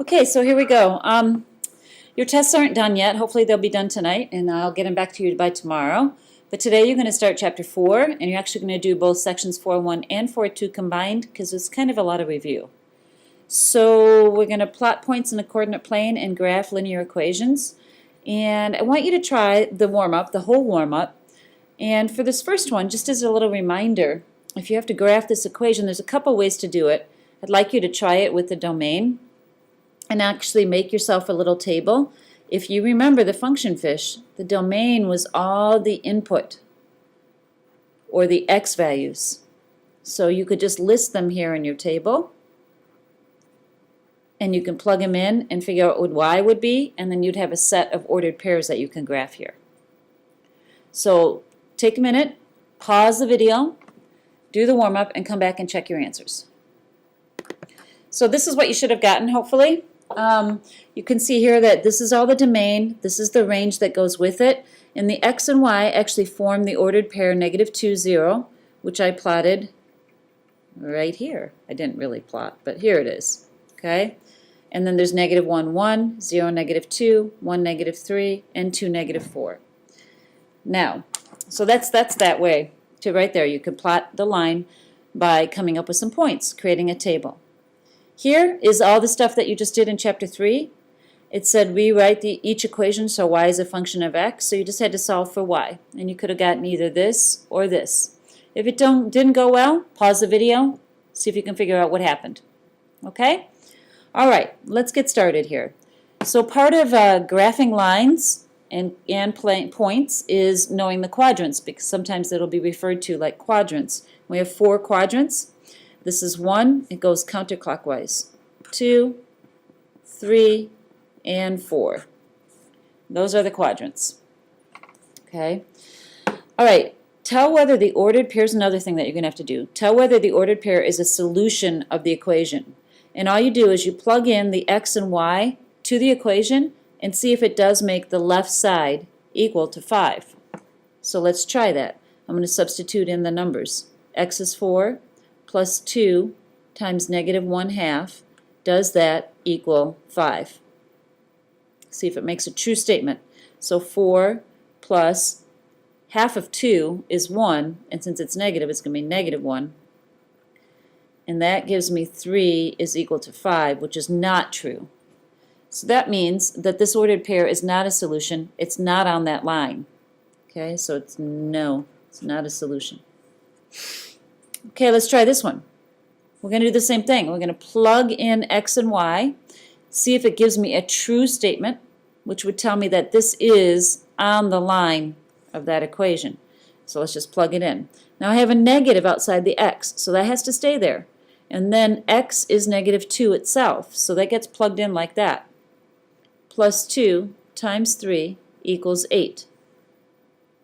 Okay, so here we go. Your tests aren't done yet. Hopefully they'll be done tonight, and I'll get them back to you by tomorrow. But today you're going to start Chapter 4, and you're actually going to do both Sections 4.1 and 4.2 combined because it's kind of a lot of review. So we're going to plot points in a coordinate plane and graph linear equations. And I want you to try the warm-up, the whole warm-up. And for this first one, just as a little reminder, if you have to graph this equation, there's a couple ways to do it. I'd like you to try it with the domain and actually make yourself a little table. If you remember the function fish, the domain was all the input or the x values. So you could just list them here in your table, and you can plug them in and figure out what y would be, and then you'd have a set of ordered pairs that you can graph here. So take a minute, pause the video, do the warm-up, and come back and check your answers. So this is what you should have gotten, hopefully. You can see here that this is all the domain, this is the range that goes with it, and the x and y actually form the ordered pair -2, 0, which I plotted right here. I didn't really plot, but here it is. Okay? And then there's -1, 1, 0, -2, 1, -3, and 2, -4. Now, so that's that way to right there. You can plot the line by coming up with some points, creating a table. Here is all the stuff that you just did in Chapter 3. It said rewrite each equation so y is a function of x, so you just had to solve for y. And you could have gotten either this or this. If it didn't go well, pause the video, see if you can figure out what happened. Okay? All right, let's get started here. So part of graphing lines and points is knowing the quadrants, because sometimes it'll be referred to like quadrants. We have 4 quadrants. This is 1, it goes counterclockwise. 2, 3, and 4. Those are the quadrants. Okay? All right, tell whether the ordered pair is another thing that you're going to have to do. Tell whether the ordered pair is a solution of the equation. And all you do is you plug in the x and y to the equation and see if it does make the left side equal to 5. So let's try that. I'm going to substitute in the numbers. X is 4. Plus 2 times -1/2, does that equal 5? See if it makes a true statement. So 4 plus half of 2 is 1, and since it's negative, it's going to be -1. And that gives me 3 is equal to 5, which is not true. So that means that this ordered pair is not a solution. It's not on that line. Okay, so it's not a solution. Okay, let's try this one. We're going to do the same thing. We're going to plug in x and y, see if it gives me a true statement, which would tell me that this is on the line of that equation. So let's just plug it in. Now I have a negative outside the x, so that has to stay there. And then x is -2 itself, so that gets plugged in like that. Plus 2 times 3 equals 8.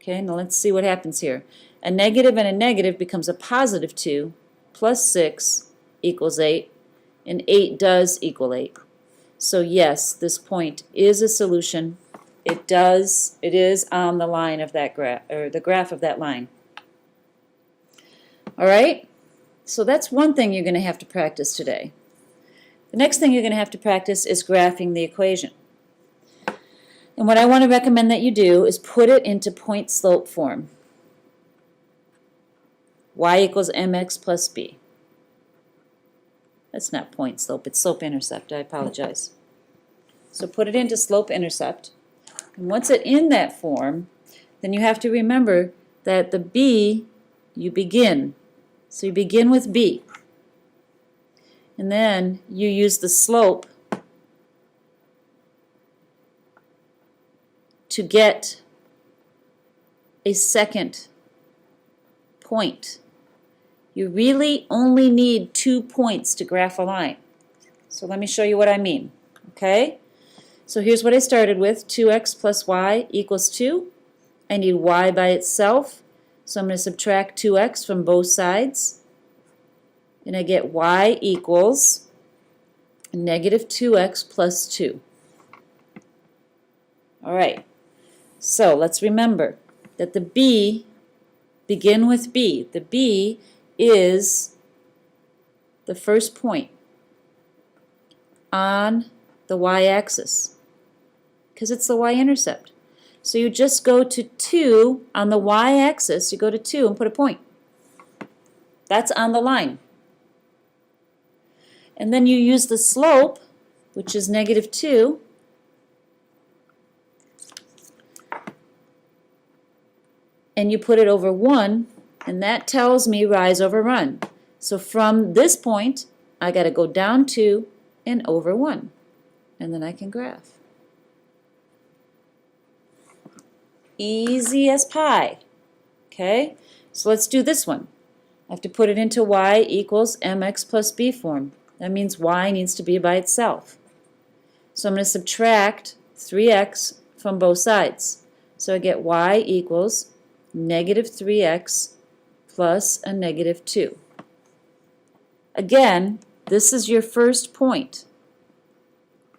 Okay, now let's see what happens here. A negative and a negative becomes a +2, plus 6 equals 8, and 8 does equal 8. So yes, this point is a solution. It is on the line of that graph, or the graph of that line. All right, so that's one thing you're going to have to practice today. The next thing you're going to have to practice is graphing the equation. And what I want to recommend that you do is put it into point-slope form. Y equals mx plus b. That's not point slope, it's slope-intercept. I apologize. So put it into slope-intercept. And once it's in that form, then you have to remember that the b, you begin. So you begin with b. And then you use the slope to get a second point. You really only need 2 points to graph a line. So let me show you what I mean. Okay? So here's what I started with. 2x plus y equals 2. I need y by itself. So I'm going to subtract 2x from both sides. And I get y equals -2x plus 2. All right. So let's remember that the b, begin with b. The b is the first point on the y-axis because it's the y-intercept. So you just go to 2 on the y-axis, you go to 2 and put a point. That's on the line. And then you use the slope, which is -2, and you put it over 1, and that tells me rise over run. So from this point, I got to go down 2 and over 1, and then I can graph. Easy as pie. Okay, so let's do this one. I have to put it into y equals mx plus b form. That means y needs to be by itself. So I'm going to subtract 3x from both sides. So I get y equals -3x plus a -2. Again, this is your first point.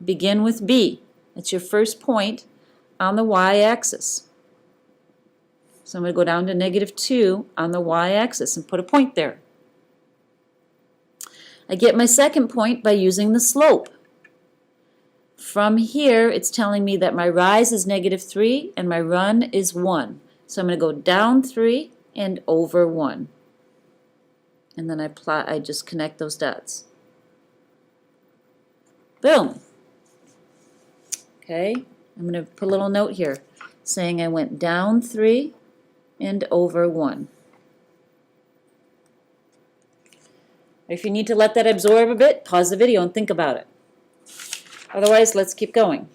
Begin with b. It's your first point on the y-axis. So I'm going to go down to -2 on the y-axis and put a point there. I get my second point by using the slope. From here, it's telling me that my rise is -3 and my run is 1. So I'm going to go down 3 and over 1. And then I just connect those dots. Boom. Okay, I'm going to put a little note here saying I went down 3 and over 1. If you need to let that absorb a bit, pause the video and think about it. Otherwise, let's keep going.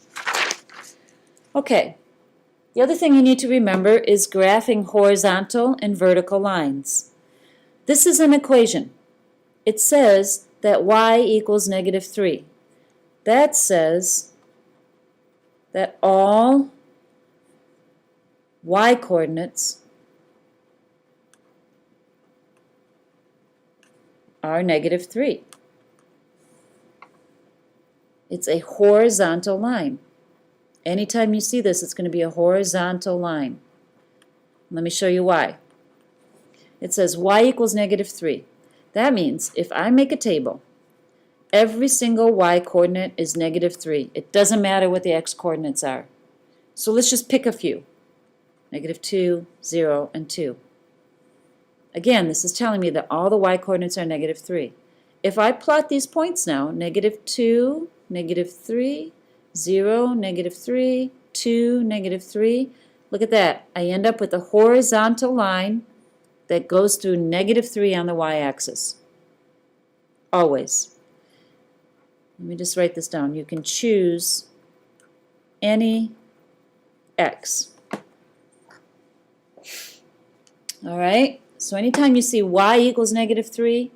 Okay, the other thing you need to remember is graphing horizontal and vertical lines. This is an equation. It says that y equals -3. That says that all y coordinates are -3. It's a horizontal line. Anytime you see this, it's going to be a horizontal line. Let me show you why. It says y equals -3. That means if I make a table, every single y coordinate is -3. It doesn't matter what the x coordinates are. So let's just pick a few. -2, 0, and 2. Again, this is telling me that all the y coordinates are -3. If I plot these points now, -2, -3, 0, -3, 2, -3, look at that. I end up with a horizontal line that goes through -3 on the y-axis. Always. Let me just write this down. You can choose any x. All right? So anytime you see y equals -3,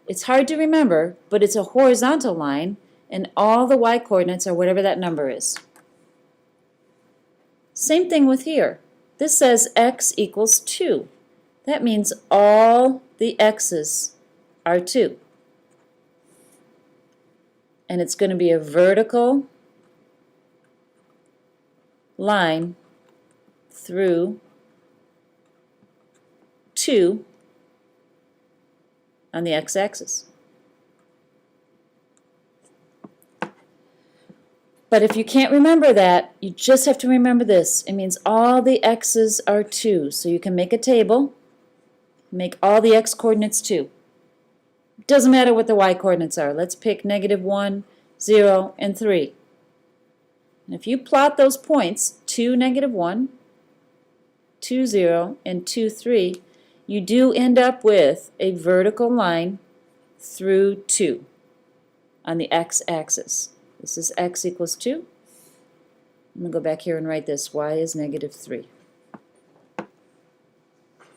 it's hard to remember, but it's a horizontal line, and all the y coordinates are whatever that number is. Same thing with here. This says x equals 2. That means all the x's are 2. And it's going to be a vertical line through 2 on the x-axis. But if you can't remember that, you just have to remember this. It means all the x's are 2. So you can make a table, make all the x coordinates 2. It doesn't matter what the y coordinates are. Let's pick -1, 0, and 3. And if you plot those points, 2, -1, 2, 0, and 2, 3, you do end up with a vertical line through 2 on the x-axis. This is x equals 2. I'm going to go back here and write this. Y is -3.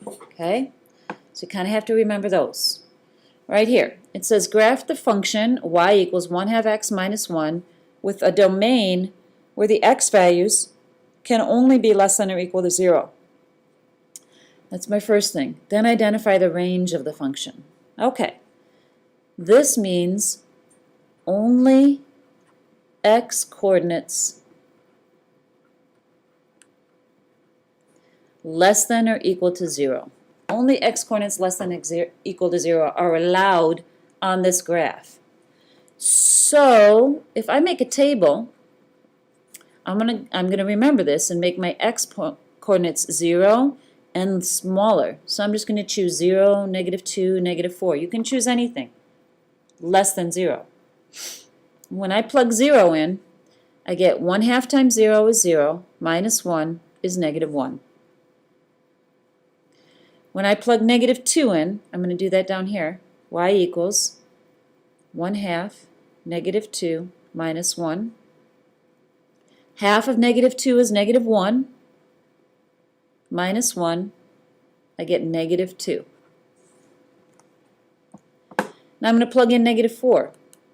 Okay? So you kind of have to remember those. Right here, it says graph the function y equals 1/2 x minus 1 with a domain where the x values can only be less than or equal to 0. That's my first thing. Then identify the range of the function. Okay. This means only x coordinates less than or equal to 0. Only x coordinates less than or equal to 0 are allowed on this graph. So if I make a table, I'm gonna remember this and make my x coordinates 0 and smaller. So I'm just going to choose 0, -2, -4. You can choose anything less than 0. When I plug 0 in, I get 1/2 times 0 is 0, minus 1 is -1. When I plug -2 in, I'm going to do that down here, y equals 1/2 -2 minus 1. Half of -2 is -1. Minus 1, I get -2. Now I'm going to plug in -4.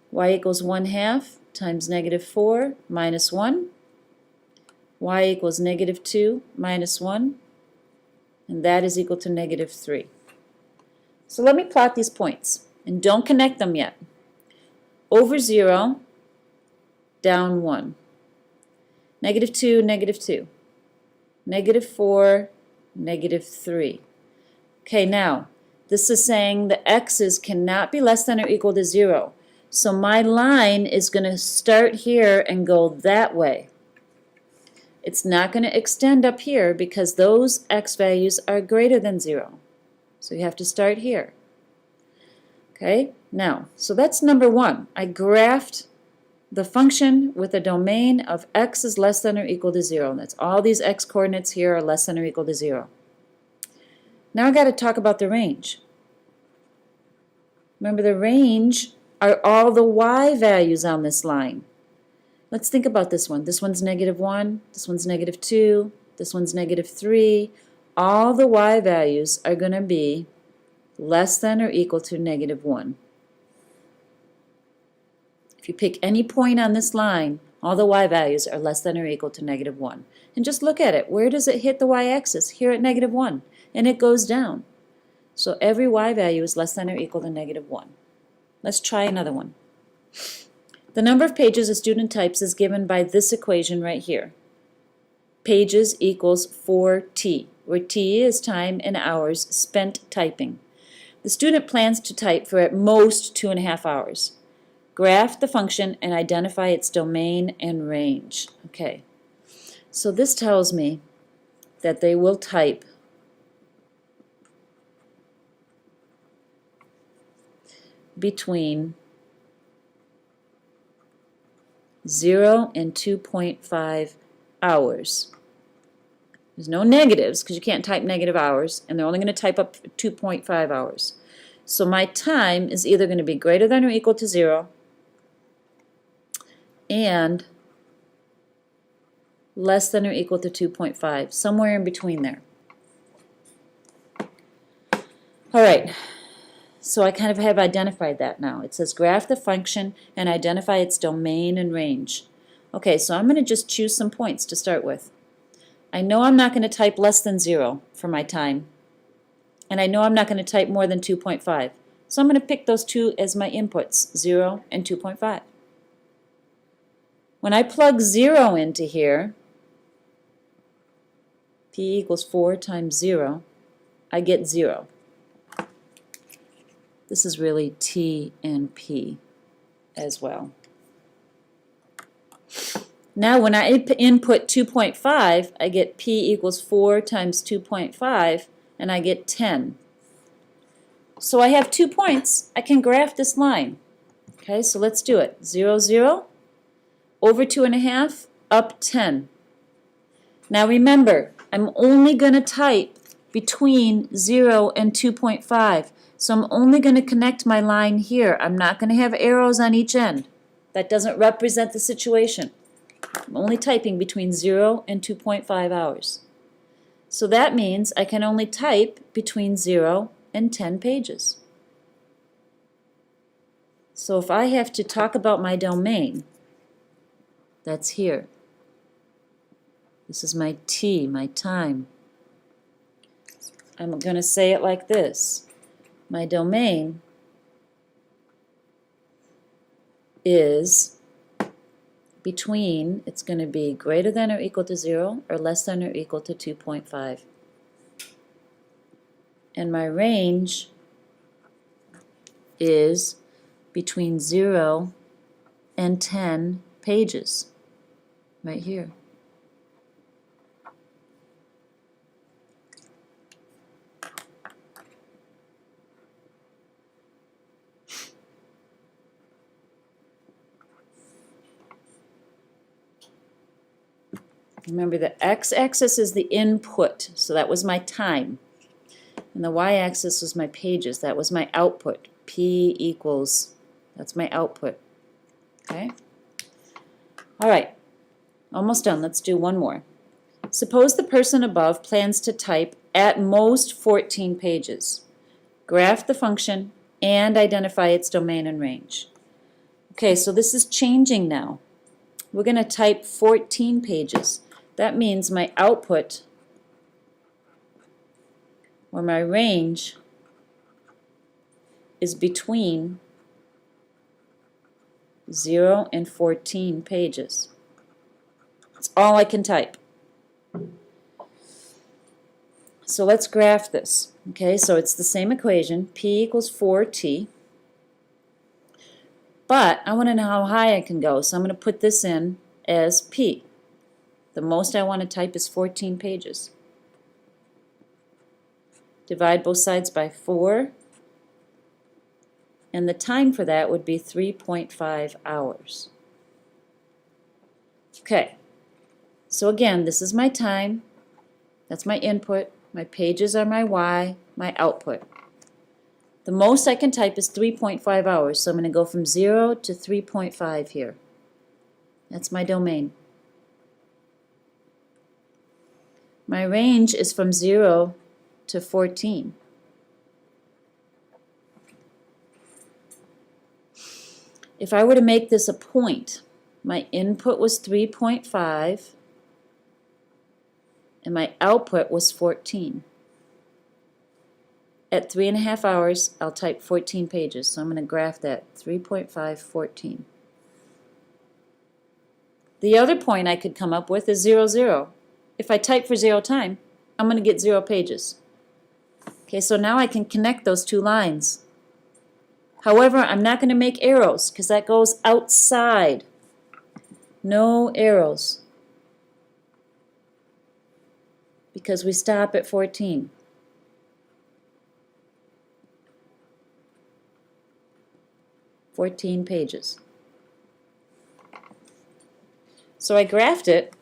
Y equals 1/2 times -4 minus 1. Y equals -2 minus 1. And that is equal to -3. So let me plot these points. And don't connect them yet. Over 0, down 1. -2, -2. -4, -3. Okay, now, this is saying the x's cannot be less than or equal to 0. So my line is going to start here and go that way. It's not going to extend up here because those x values are greater than 0. So you have to start here. Okay, now, so that's number 1. I graphed the function with a domain of x is less than or equal to 0. And that's all these x coordinates here are less than or equal to 0. Now I've got to talk about the range. Remember, the range are all the y values on this line. Let's think about this one. This one's -1, this one's -2, this one's -3. All the y values are going to be less than or equal to -1. If you pick any point on this line, all the y values are less than or equal to -1. And just look at it. Where does it hit the y-axis? Here at -1. And it goes down. So every y value is less than or equal to -1. Let's try another one. The number of pages a student types is given by this equation right here. Pages equals 4t, where t is time in hours spent typing. The student plans to type for at most 2.5 hours. Graph the function and identify its domain and range. Okay, so this tells me that they will type between 0 and 2.5 hours. There's no negatives because you can't type negative hours, and they're only going to type up 2.5 hours. So my time is either going to be greater than or equal to 0 and less than or equal to 2.5, somewhere in between there. All right, so I kind of have identified that now. It says graph the function and identify its domain and range. Okay, so I'm going to just choose some points to start with. I know I'm not going to type less than 0 for my time, and I know I'm not going to type more than 2.5. So I'm going to pick those two as my inputs, 0 and 2.5. When I plug 0 into here, p equals 4 times 0, I get 0. This is really t and p as well. Now when I input 2.5, I get p equals 4 times 2.5, and I get 10. So I have 2 points. I can graph this line. Okay, so let's do it. 0, 0, over 2.5, up 10. Now remember, I'm only going to type between 0 and 2.5. So I'm only going to connect my line here. I'm not going to have arrows on each end. That doesn't represent the situation. I'm only typing between 0 and 2.5 hours. So that means I can only type between 0 and 10 pages. So if I have to talk about my domain, that's here. This is my t, my time. I'm going to say it like this. My domain is between, it's going to be greater than or equal to 0 or less than or equal to 2.5. And my range is between 0 and 10 pages right here. Remember, the x-axis is the input, so that was my time. And the y-axis was my pages, that was my output. P equals, that's my output. Okay? All right, almost done. Let's do one more. Suppose the person above plans to type at most 14 pages. Graph the function and identify its domain and range. Okay, so this is changing now. We're going to type 14 pages. That means my output, or my range, is between 0 and 14 pages. That's all I can type. So let's graph this. Okay, so it's the same equation, P equals 4T. But I want to know how high I can go, so I'm going to put this in as P. The most I want to type is 14 pages. Divide both sides by 4, and the time for that would be 3.5 hours. Okay, so again, this is my time, that's my input, my pages are my Y, my output. The most I can type is 3.5 hours, so I'm going to go from 0 to 3.5 here. That's my domain. My range is from 0 to 14. If I were to make this a point, my input was 3.5 and my output was 14. At 3.5 hours, I'll type 14 pages, so I'm going to graph that, 3.5, 14. The other point I could come up with is 0, 0. If I type for 0 time, I'm going to get 0 pages. Okay, so now I can connect those two lines. However, I'm not going to make arrows because that goes outside. No arrows. Because we stop at 14. Pages. So I graphed it.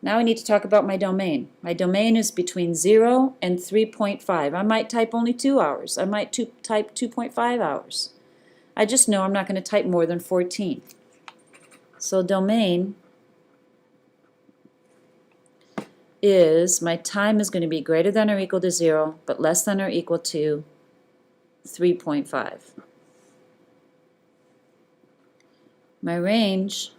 Now I need to talk about my domain. My domain is between 0 and 3.5. I might type only 2 hours. I might type 2.5 hours. I just know I'm not going to type more than 14. So domain is, my time is going to be greater than or equal to 0, but less than or equal to 3.5. My range,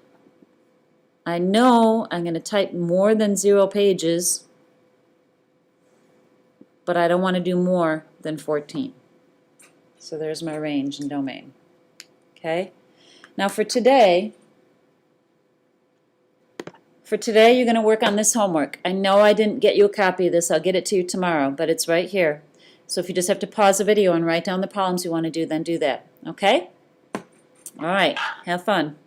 I know I'm going to type more than 0 pages, but I don't want to do more than 14. So there's my range and domain. Okay? Now for today you're going to work on this homework. I know I didn't get you a copy of this. I'll get it to you tomorrow, but it's right here. So if you just have to pause the video and write down the problems you want to do, then do that. Okay? All right. Have fun.